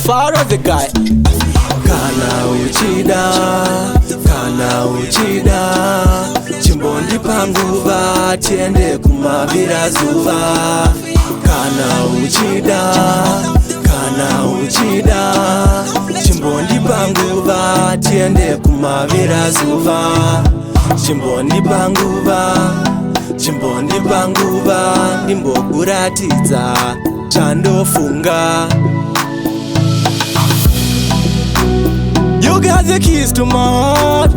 far as the guy. Kana uchida chimbondi panguva tiende kumavira zuva. Kana uchida chimbondi panguva tiende kumavira zuva. Chimbondi panguva ndimbokuratidza chandofunga. You got the keys to my heart.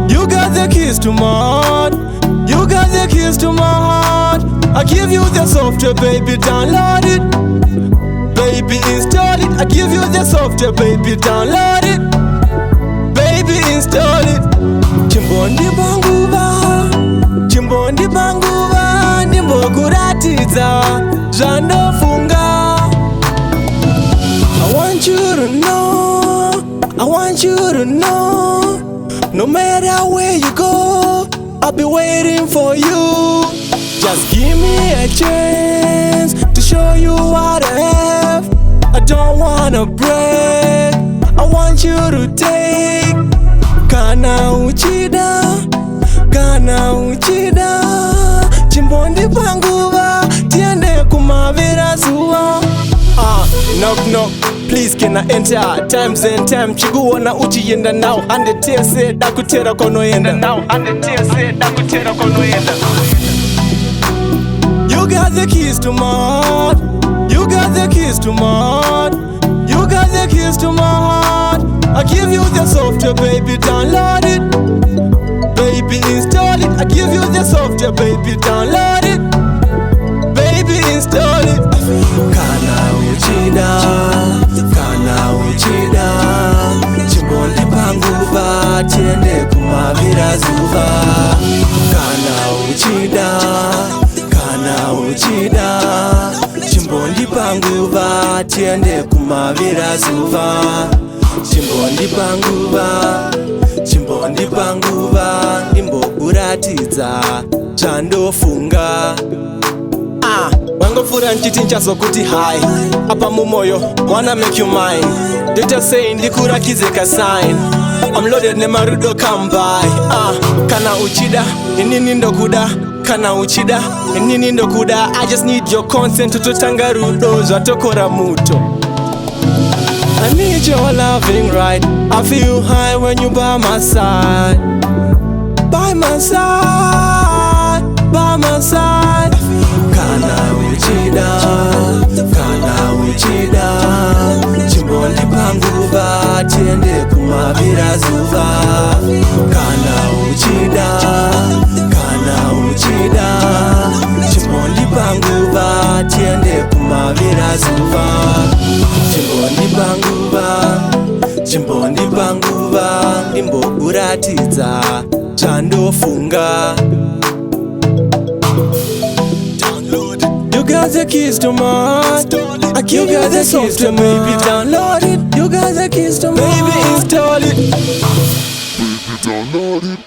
You got the keys to my heart. You got the keys to my heart. I give you the software, baby, download it. Baby, install it. I give you the software, baby, download it. Baby, install it. Chimbondi panguva ndimbokuratidza zvandofunga. I want you to know, no matter where you go, I'll be waiting for you. Just give me a chance to show you what I have. I don't wanna break, I want you to take. Kana uchida chimbondi panguva tiende kumavira zuva. Knock, please can I enter? Times and time chikuona uchiyenda now. Ande tese dakutera konoenda now. You got the keys to my heart. You got the keys to my heart. You got the keys to my heart. I give you the software, baby, download it. Baby, install it. I give you the software, baby, download it. Baby, install it. Kana uchida chimbondi panguva tiende kumavira zuva. Kana uchida chimbondi panguva tiende kumavira zuva. Chimbondi panguva ndimbokuratidza zvandofunga. Wangofura nchiti nchazokuti hai apa mumoyo wanna make you mine. Data say ndikurakize ka sign. I'm loaded nemarudo come by. Kana uchida inini ndokuda. Kana uchida inini ndokuda. I just need your consent tutotanga rudo zvatokora muto. I need your loving right. I feel high when you by my side. By my side, by my side. Kana uchida chimbondi panguva tiende kumavira zuva. Kana uchida chimbondi panguva tiende kumavira zuva. Chimbondi panguva ndimbokuratidza zvandofunga. You got the keys to my heart. I give you the software, baby, download it. You got the keys to my heart. Baby, install it. Baby, download it.